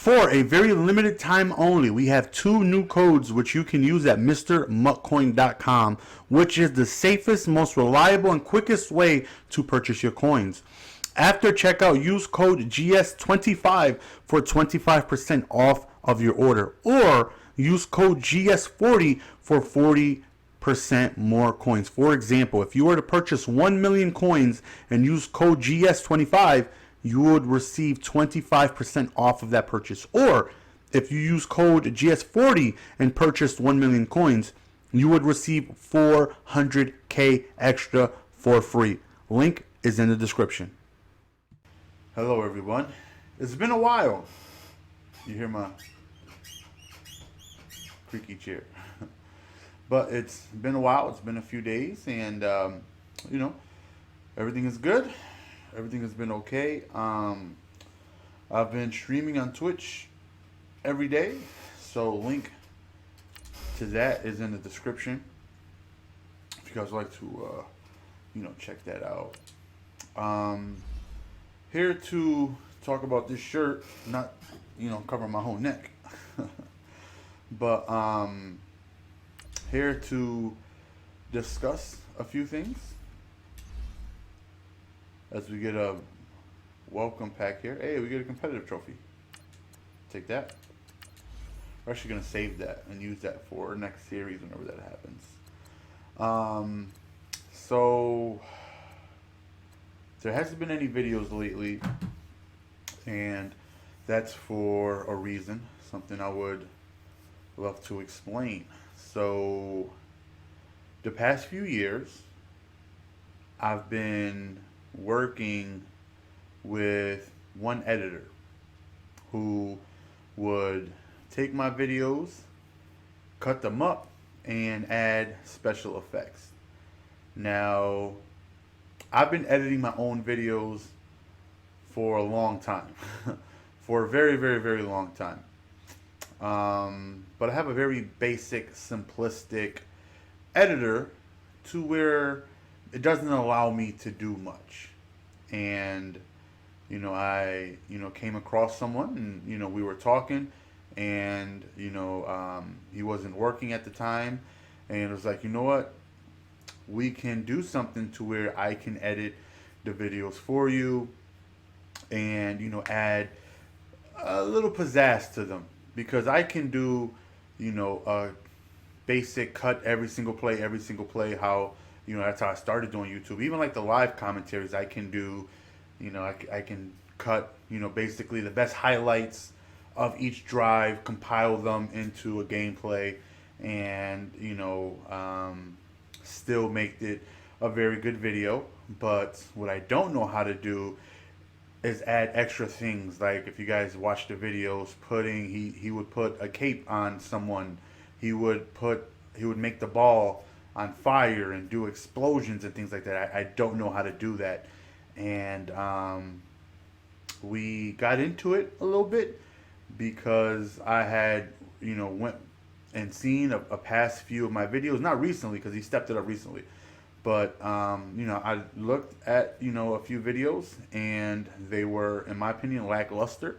For a very limited time only, we have 2 new codes which you can use at MrMuckCoin.com, which is the safest, most reliable, and quickest way to purchase your coins. After checkout, use code GS25 for 25% off of your order, or use code GS40 for 40% more coins. For example, if you were to purchase 1 million coins and use code GS25, you would receive 25% off of that purchase. Or if you use code GS40 and purchased 1 million coins, you would receive 400k extra for free. Link is in the description. Hello everyone. It's been a while. You hear my creaky chair. But it's been a while. It's been a few days, and everything is good. Everything has been okay. I've been streaming on Twitch every day, so link to that is in the description if you guys like to check that out. Here to talk about this shirt, not cover my whole neck, but here to discuss a few things as we get a welcome pack here. Hey, we get a competitive trophy. Take that. We're actually going to save that and use that for next series whenever that happens. So there hasn't been any videos lately, and that's for a reason, something I would love to explain. So the past few years, I've been working with one editor who would take my videos, cut them up, and add special effects. Now, I've been editing my own videos for a long time, for a very, very, very long time. But I have a very basic, simplistic editor to where it doesn't allow me to do much. And I came across someone, and we were talking, and he wasn't working at the time, and it was like, you know what, we can do something to where I can edit the videos for you and add a little pizzazz to them, because I can do a basic cut every single play how that's how I started doing YouTube. Even like the live commentaries, I can do, I can cut, basically the best highlights of each drive, compile them into a gameplay, and, still make it a very good video. But what I don't know how to do is add extra things. Like if you guys watch the videos, he would put a cape on someone. He would make the ball on fire and do explosions and things like that. I don't know how to do that. And we got into it a little bit because I had, went and seen a past few of my videos. Not recently, because he stepped it up recently. But, I looked at, a few videos, and they were, in my opinion, lackluster.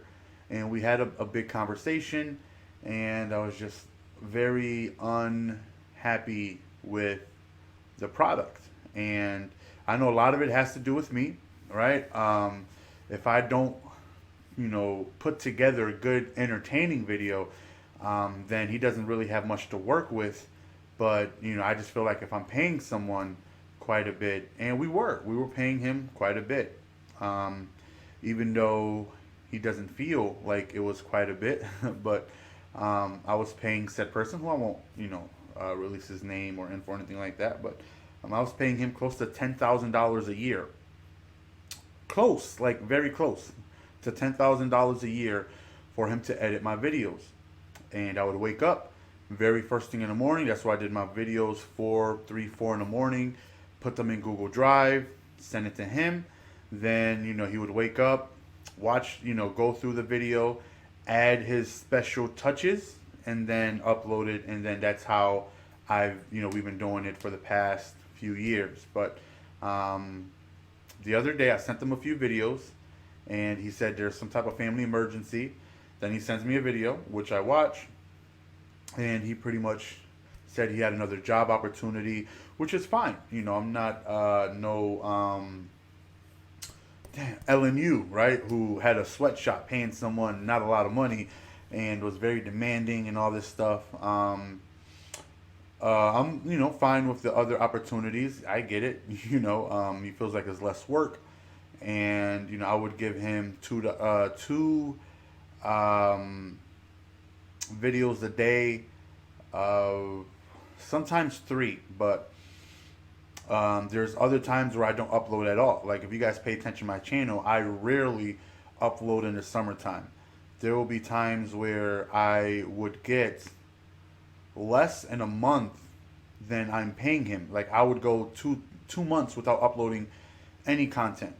And we had a big conversation, and I was just very unhappy with the product. And I know a lot of it has to do with me, right? If I don't put together a good entertaining video, then he doesn't really have much to work with. But I just feel like if I'm paying someone quite a bit, and we were paying him quite a bit, even though he doesn't feel like it was quite a bit, but I was paying said person, who I won't release his name or info or anything like that, but I was paying him close to $10,000 a year. Close, like very close to $10,000 a year for him to edit my videos. And I would wake up very first thing in the morning. That's why I did my videos 4 in the morning, put them in Google Drive, send it to him. Then, he would wake up, watch, go through the video, add his special touches, and then upload it. And then that's how we've been doing it for the past few years. But the other day I sent him a few videos, and he said there's some type of family emergency, Then he sends me a video, which I watch, and he pretty much said he had another job opportunity, which is fine. You know, I'm not no damn, LNU, right? Who had a sweatshop paying someone not a lot of money and was very demanding and all this stuff. I'm, fine with the other opportunities. I get it. He feels like it's less work, and I would give him two um, videos a day, uh, sometimes three, but there's other times where I don't upload at all. Like if you guys pay attention to my channel, I rarely upload in the summertime. There will be times where I would get less in a month than I'm paying him. Like I would go two months without uploading any content,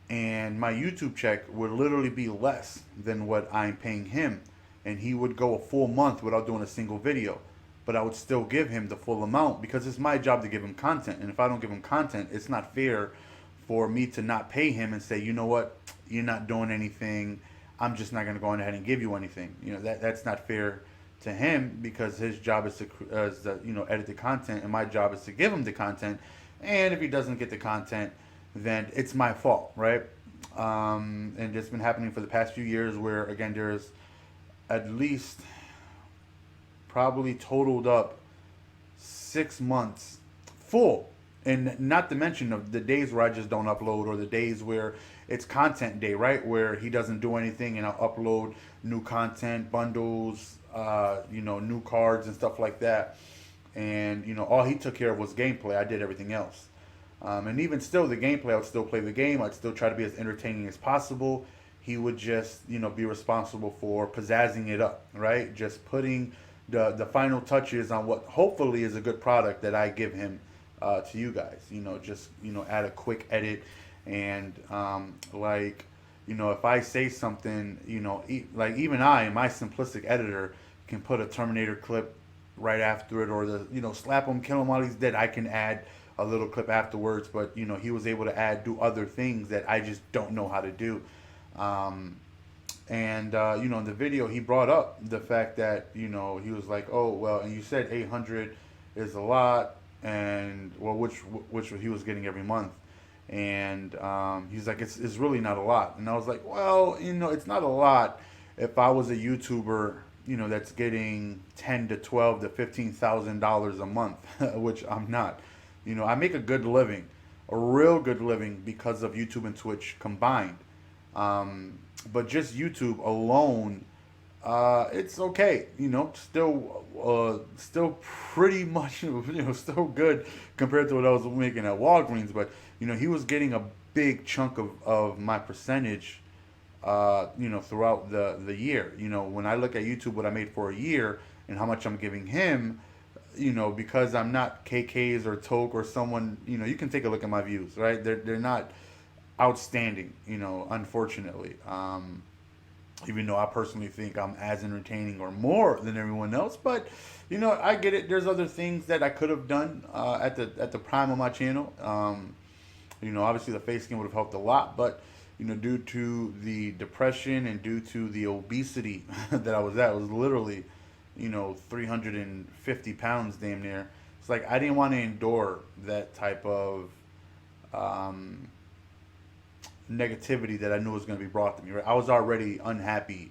and my YouTube check would literally be less than what I'm paying him, and he would go a full month without doing a single video. But I would still give him the full amount because it's my job to give him content, and if I don't give him content, it's not fair for me to not pay him and say, you know what, you're not doing anything. I'm just not going to go on ahead and give you anything. That's not fair to him because his job is to edit the content, and my job is to give him the content. And if he doesn't get the content, then it's my fault, right? And it's been happening for the past few years where, again, there's at least probably totaled up 6 months full. And not to mention of the days where I just don't upload, or the days where it's content day, right? Where he doesn't do anything and I'll upload new content, bundles, new cards and stuff like that. And, all he took care of was gameplay. I did everything else. And even still, the gameplay, I would still play the game. I'd still try to be as entertaining as possible. He would just, be responsible for pizzazzing it up, right? Just putting the final touches on what hopefully is a good product that I give him to you guys. Just add a quick edit, and if I say something, like even I, my simplistic editor, can put a Terminator clip right after it, or slap him, kill him while he's dead. I can add a little clip afterwards, but he was able to do other things that I just don't know how to do. In the video, he brought up the fact that, he was like, oh, well, and you said 800 is a lot, and, well, which he was getting every month. And he's like, it's really not a lot. And I was like, well, it's not a lot if I was a YouTuber, that's getting 10 to 12 to $15,000 a month, which I'm not. I make a good living, a real good living, because of YouTube and Twitch combined. But just YouTube alone, it's okay. Still pretty much, still good compared to what I was making at Walgreens. But he was getting a big chunk of my percentage, throughout the year. When I look at YouTube, what I made for a year and how much I'm giving him, because I'm not KK's or Toke or someone, you can take a look at my views, right? They're not outstanding, unfortunately. Even though I personally think I'm as entertaining or more than everyone else, but I get it. There's other things that I could have done at the prime of my channel. Obviously the face skin would have helped a lot, but due to the depression and due to the obesity that I was at, it was literally 350 pounds damn near. It's like I didn't want to endure that type of negativity that I knew was going to be brought to me. Right? I was already unhappy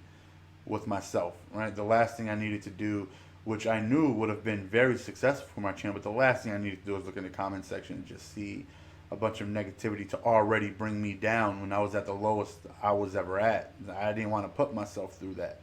with myself. Right, the last thing I needed to do, which I knew would have been very successful for my channel, but the last thing I needed to do was look in the comment section and just see a bunch of negativity to already bring me down when I was at the lowest I was ever at. I didn't want to put myself through that.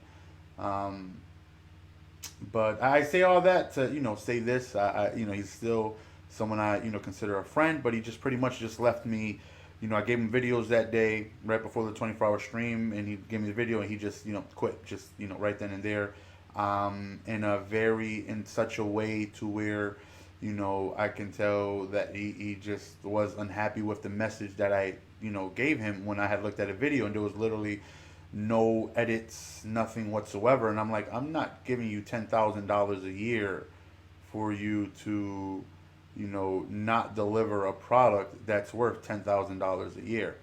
But I say all that to say this. He's still someone I consider a friend, but he just pretty much just left me. I gave him videos that day right before the 24-hour stream, and he gave me the video, and he just quit, just right then and there, in such a way to where I can tell that he just was unhappy with the message that I gave him when I had looked at a video, and there was literally no edits, nothing whatsoever. And I'm like, I'm not giving you $10,000 a year for you to not deliver a product that's worth $10,000 a year.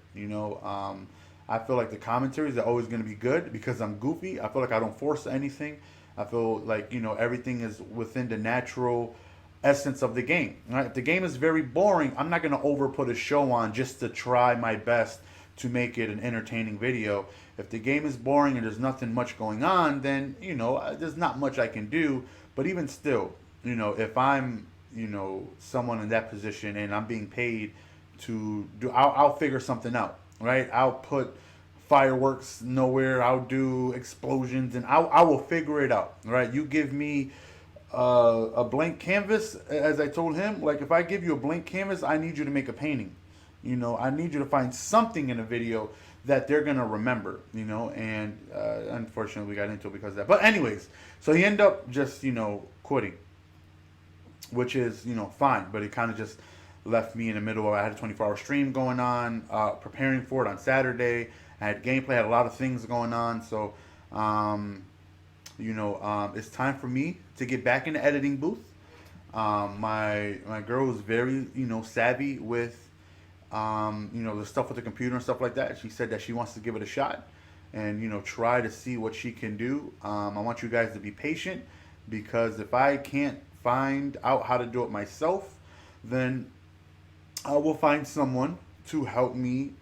I feel like the commentaries are always going to be good because I'm goofy. I feel like I don't force anything. I feel like, everything is within the natural essence of the game. Right? If the game is very boring, I'm not going to over put a show on just to try my best to make it an entertaining video. If the game is boring and there's nothing much going on, then, there's not much I can do. But even still, if I'm, someone in that position and I'm being paid to do, I'll figure something out, right? I'll put fireworks nowhere. I'll do explosions, and I will figure it out, right? You give me a blank canvas, as I told him. Like, if I give you a blank canvas, I need you to make a painting. I need you to find something in a video that they're gonna remember. And unfortunately, we got into it because of that. But anyways, so he ended up just quitting, which is fine. But it kind of just left me in the middle. I had a 24-hour stream going on, preparing for it on Saturday. I had gameplay, had a lot of things going on. So, it's time for me to get back in the editing booth. My girl is very savvy with the stuff with the computer and stuff like that. She said that she wants to give it a shot and try to see what she can do. I want you guys to be patient, because if I can't find out how to do it myself, then I will find someone to help me,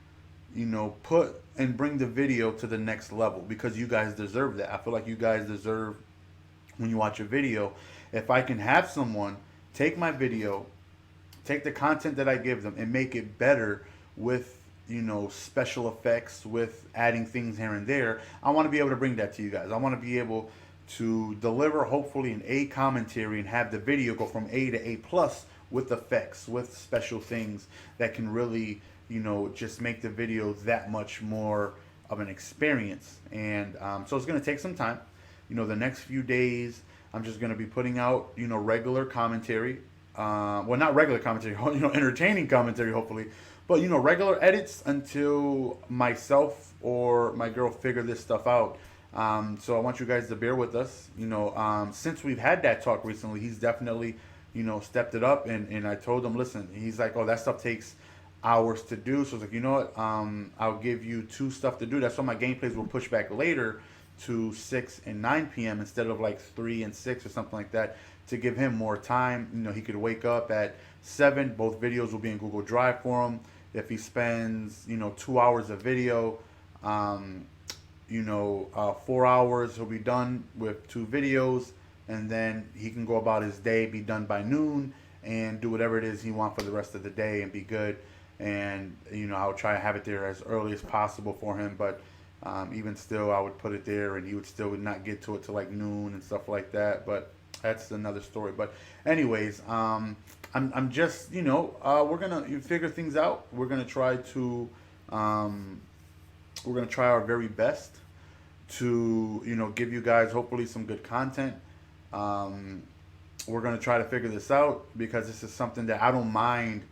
put and bring the video to the next level, because you guys deserve that. I feel like you guys deserve, when you watch a video, if I can have someone take my video, take the content that I give them and make it better with, special effects, with adding things here and there. I want to be able to bring that to you guys. I want to be able to deliver, hopefully, an A commentary and have the video go from A to A plus with effects, with special things that can really, just make the video that much more of an experience. And so it's going to take some time. The next few days, I'm just going to be putting out, regular commentary. Well, not regular commentary, entertaining commentary, hopefully. But, regular edits until myself or my girl figure this stuff out. So I want you guys to bear with us. Since we've had that talk recently, he's definitely, stepped it up. And I told him, listen, he's like, oh, that stuff takes hours to do. So I was like, you know what? I'll give you 2 stuff to do. That's why my gameplays will push back later to 6 and 9 p.m. instead of like 3 and 6 or something like that, to give him more time. He could wake up at 7. Both videos will be in Google Drive for him. If he spends, 2 hours of video, 4 hours, he'll be done with 2 videos, and then he can go about his day, be done by noon, and do whatever it is he wants for the rest of the day and be good. And, I'll try to have it there as early as possible for him, but even still, I would put it there, and he would still not get to it till like noon and stuff like that. But that's another story. But anyways, I'm just, we're gonna figure things out. We're gonna try to our very best to give you guys hopefully some good content. We're gonna try to figure this out, because this is something that I don't mind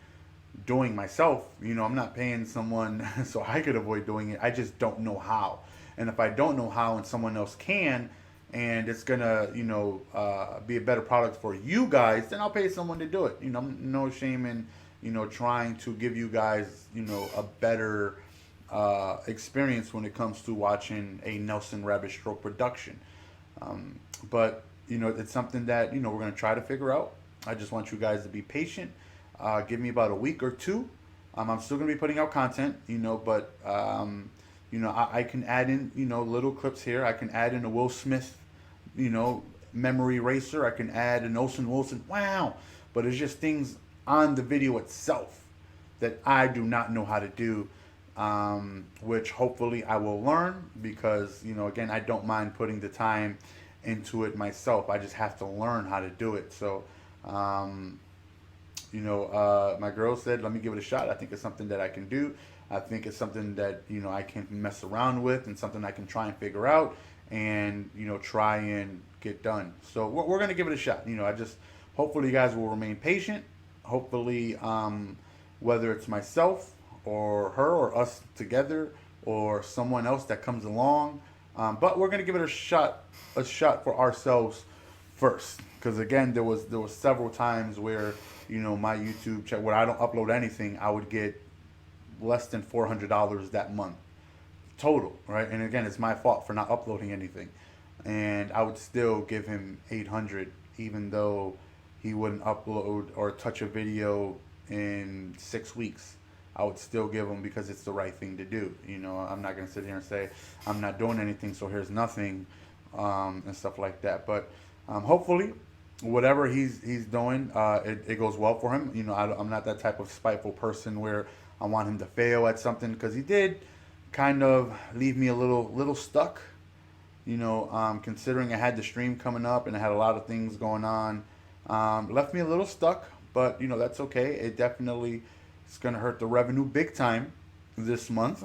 doing myself. I'm not paying someone so I could avoid doing it. I just don't know how. And if I don't know how and someone else can, and it's gonna be a better product for you guys, then I'll pay someone to do it. No shame in trying to give you guys a better experience when it comes to watching a Nelson Rabbit Stroke production. But it's something that we're gonna try to figure out. I just want you guys to be patient. Give me about a week or 2. I'm still gonna be putting out content, but I can add in little clips here. I can add in a Will Smith, memory eraser. I can add an Olsen Wilson. Wow, but it's just things on the video itself that I do not know how to do, which hopefully I will learn, because again, I don't mind putting the time into it myself. I just have to learn how to do it. So. My girl said, let me give it a shot. I think it's something that I can do. I think it's something that, I can mess around with, and something I can try and figure out and, try and get done. So we're going to give it a shot. Hopefully you guys will remain patient. Hopefully, whether it's myself or her or us together or someone else that comes along. But we're going to give it a shot for ourselves first. Because again, there was several times where, my YouTube check, where I don't upload anything, I would get less than $400 that month. total, right? And again, it's my fault for not uploading anything, and I would still give him 800, even though he wouldn't upload or touch a video in 6 weeks. I would still give him because it's the right thing to do. You know, I'm not gonna sit here and say I'm not doing anything, so here's nothing, and stuff like that. But hopefully, whatever he's doing, it goes well for him. You know, I'm not that type of spiteful person where I want him to fail at something, because he did kind of leave me a little stuck. You know, considering I had the stream coming up and I had a lot of things going on, left me a little stuck. But you know, that's okay. It definitely is going to hurt the revenue big time this month.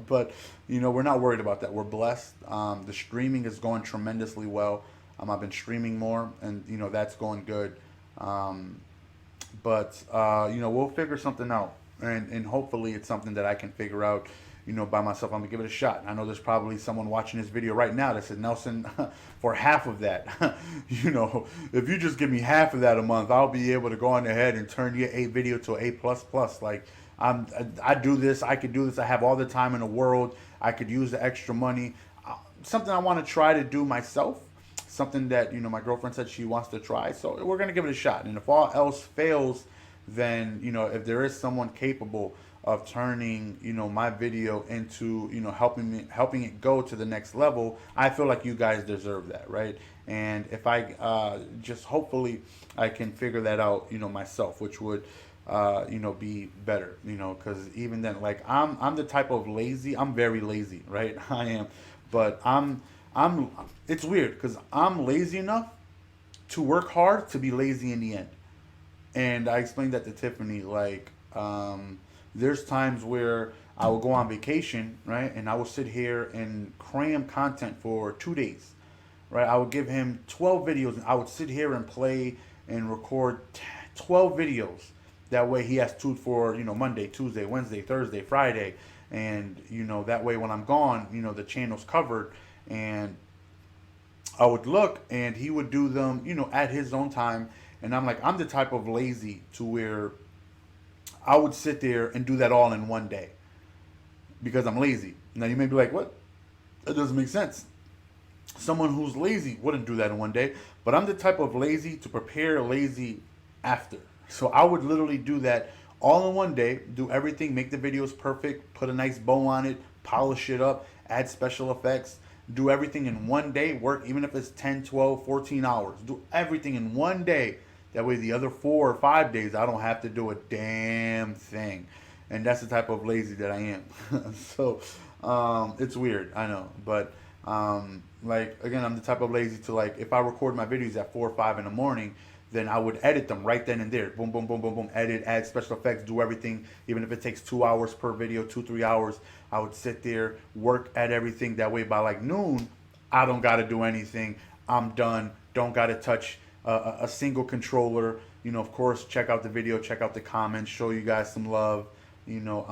But you know, we're not worried about that. We're blessed. The streaming is going tremendously well. I've been streaming more, and you know, that's going good. Um, but you know, we'll figure something out, and hopefully it's something that I can figure out, you know, by myself. I'm gonna give it a shot. I know there's probably someone watching this video right now that said, Nelson, for half of that, you know, if you just give me half of that a month, I'll be able to go on ahead and turn your A video to A plus plus. Like, I do this, I could do this, I have all the time in the world, I could use the extra money. Something I want to try to do myself, something that, you know, my girlfriend said she wants to try, so we're gonna give it a shot. And if all else fails, then, you know, if there is someone capable of turning, you know, my video into, you know, helping it go to the next level, I feel like you guys deserve that, right? And if I just hopefully I can figure that out, you know, myself, which would you know, be better, you know, because even then, like, I'm the type of lazy, I'm very lazy, right? I am. But I'm it's weird because I'm lazy enough to work hard to be lazy in the end. And I explained that to Tiffany. Like, there's times where I will go on vacation, right, and I will sit here and cram content for 2 days, right? I would give him 12 videos, and I would sit here and play and record 12 videos. That way, he has two for, you know, Monday, Tuesday, Wednesday, Thursday, Friday, and you know, that way when I'm gone, you know, the channel's covered. And I would look, and he would do them, you know, at his own time. And I'm like, I'm the type of lazy to where I would sit there and do that all in one day because I'm lazy. Now you may be like, what? That doesn't make sense. Someone who's lazy wouldn't do that in one day, but I'm the type of lazy to prepare lazy after. So I would literally do that all in one day, do everything, make the videos perfect, put a nice bow on it, polish it up, add special effects, do everything in one day, work even if it's 10, 12, 14 hours. Do everything in one day. That way the other 4 or 5 days, I don't have to do a damn thing. And that's the type of lazy that I am. So it's weird, I know. But like, again, I'm the type of lazy to, like, if I record my videos at 4 or 5 in the morning, then I would edit them right then and there. Boom, boom, boom, boom, boom. Edit, add special effects, do everything. Even if it takes 2 hours per video, 2, 3 hours, I would sit there, work at everything. That way by like noon, I don't got to do anything. I'm done. Don't got to touch a single controller. You know, of course, check out the video, check out the comments, show you guys some love. You know,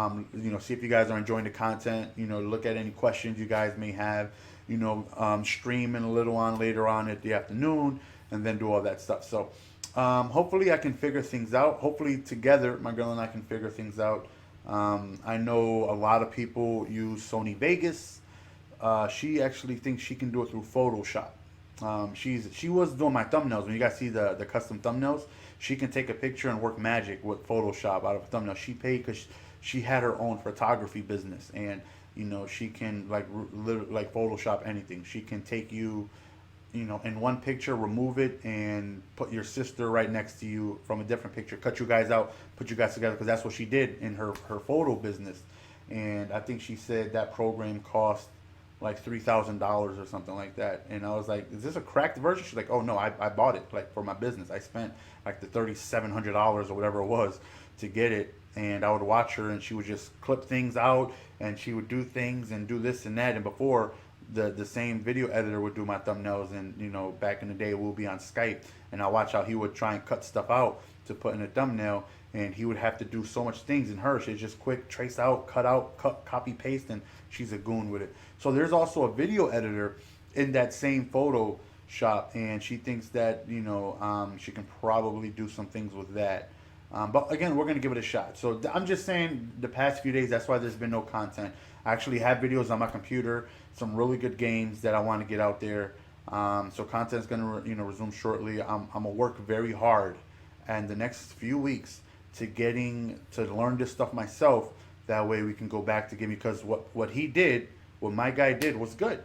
see if you guys are enjoying the content. You know, look at any questions you guys may have. You know, streaming a little on later on at the afternoon, and then do all that stuff. So hopefully I can figure things out. Hopefully together, my girl and I can figure things out. I know a lot of people use Sony Vegas. She actually thinks she can do it through Photoshop. She was doing my thumbnails. When you guys see the custom thumbnails, she can take a picture and work magic with Photoshop out of a thumbnail. She paid because she had her own photography business, and you know, she can like Photoshop anything. She can take you, you know, in one picture, remove it, and put your sister right next to you from a different picture, cut you guys out, put you guys together, because that's what she did in her photo business. And I think she said that program cost like $3,000 or something like that. And I was like, is this a cracked version? She's like, oh no, I bought it like for my business. I spent like the $3,700 or whatever it was to get it. And I would watch her, and she would just clip things out, and she would do things and do this and that. And before, the same video editor would do my thumbnails, and you know, back in the day we'll be on Skype, and I watch how he would try and cut stuff out to put in a thumbnail, and he would have to do so much things. In her, she's just quick, trace out, cut, copy, paste, and she's a goon with it. So there's also a video editor in that same Photoshop, and she thinks that, you know, she can probably do some things with that. But again, we're gonna give it a shot. So I'm just saying, the past few days, that's why there's been no content. I actually have videos on my computer, some really good games that I want to get out there. So content's gonna resume shortly. I'm gonna work very hard, and the next few weeks to learn this stuff myself. That way we can go back to gaming, because what my guy did was good.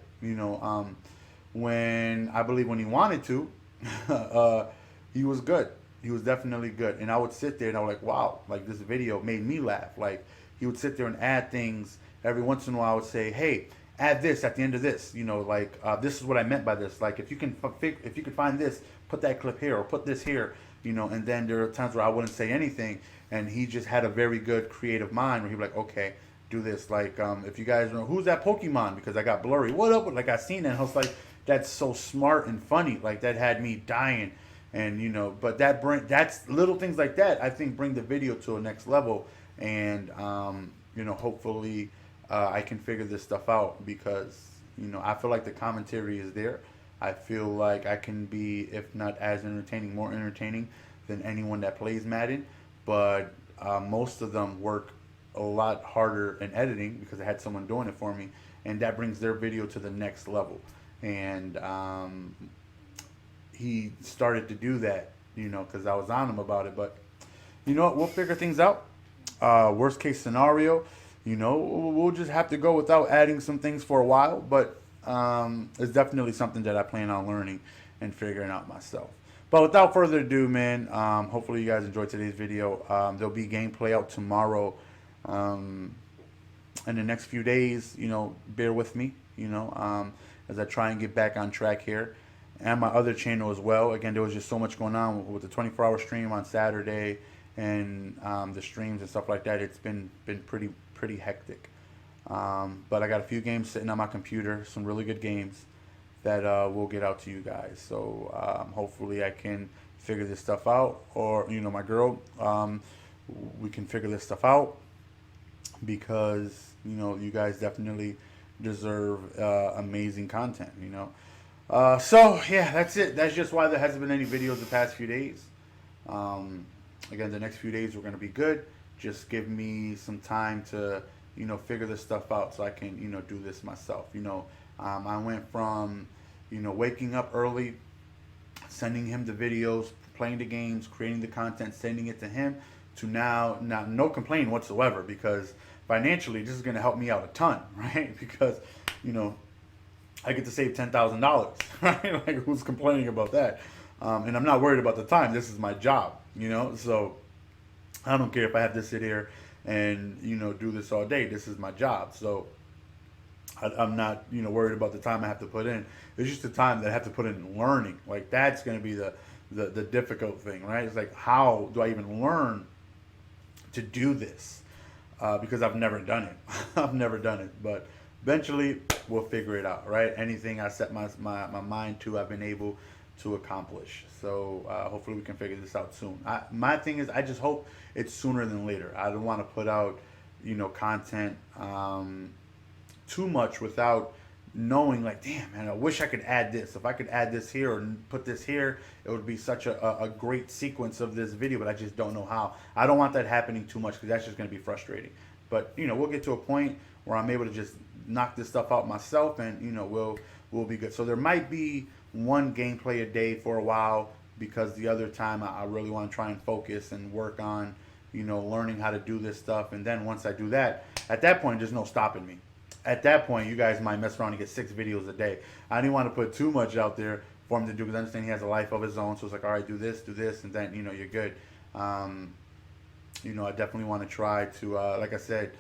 When I believe when he wanted to, he was good. He was definitely good. And I would sit there and I was like, wow, like this video made me laugh. Like he would sit there and add things every once in a while. I would say, hey, add this at the end of this. This is what I meant by this. Like if you can find this, put that clip here or put this here. And then there are times where I wouldn't say anything, and he just had a very good creative mind where he'd be like, okay, do this. Like if you guys know who's that Pokemon, because I got blurry. What up? Like I seen that, and I was like, that's so smart and funny. Like that had me dying. And but that's little things like that, I think, bring the video to a next level. And hopefully I can figure this stuff out, because I feel like the commentary is there. I feel like I can be, if not as entertaining, more entertaining than anyone that plays Madden. But most of them work a lot harder in editing, because I had someone doing it for me, and that brings their video to the next level. And he started to do that, because I was on him about it. But you know what? We'll figure things out. Worst case scenario, we'll just have to go without adding some things for a while. But it's definitely something that I plan on learning and figuring out myself. But without further ado, man, hopefully you guys enjoyed today's video. There'll be gameplay out tomorrow. In the next few days, bear with me, as I try and get back on track here. And my other channel as well. Again, there was just so much going on with the 24-hour stream on Saturday, and the streams and stuff like that. It's been pretty hectic. But I got a few games sitting on my computer, some really good games that we'll get out to you guys. So hopefully I can figure this stuff out, or my girl, we can figure this stuff out, because you guys definitely deserve amazing content. So yeah, that's it. That's just why there hasn't been any videos the past few days. Again, the next few days we're gonna be good. Just give me some time to figure this stuff out, so I can do this myself. I went from waking up early, sending him the videos, playing the games, creating the content, sending it to him, to now no complaining whatsoever, because financially this is gonna help me out a ton, right? Because I get to save $10,000, right? Like, who's complaining about that? And I'm not worried about the time. This is my job, so I don't care if I have to sit here and do this all day. This is my job, so I'm not worried about the time I have to put in. It's just the time that I have to put in learning. Like, that's going to be the difficult thing, right? It's like, how do I even learn to do this? Because I've never done it. I've never done it, but eventually we'll figure it out, right? Anything I set my mind to, I've been able to accomplish. So hopefully we can figure this out soon. My thing is, I just hope it's sooner than later. I don't want to put out content too much without knowing, like, damn, man, I wish I could add this. If I could add this here or put this here, it would be such a great sequence of this video, but I just don't know how. I don't want that happening too much, because that's just going to be frustrating. But we'll get to a point where I'm able to just knock this stuff out myself, and we'll be good. So there might be one gameplay a day for a while, because the other time I really want to try and focus and work on learning how to do this stuff. And then once I do that, at that point there's no stopping me. At that point, you guys might mess around and get 6 videos a day. I didn't want to put too much out there for him to do, because I understand he has a life of his own. So it's like, all right, do this, and then you're good. I definitely want to try to, like I said,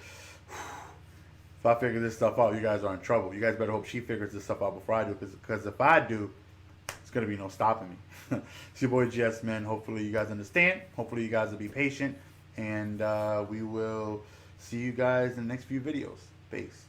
if I figure this stuff out, you guys are in trouble. You guys better hope she figures this stuff out before I do, because if I do, it's going to be no stopping me. It's your boy GS, man. Hopefully you guys understand. Hopefully you guys will be patient. And we will see you guys in the next few videos. Peace.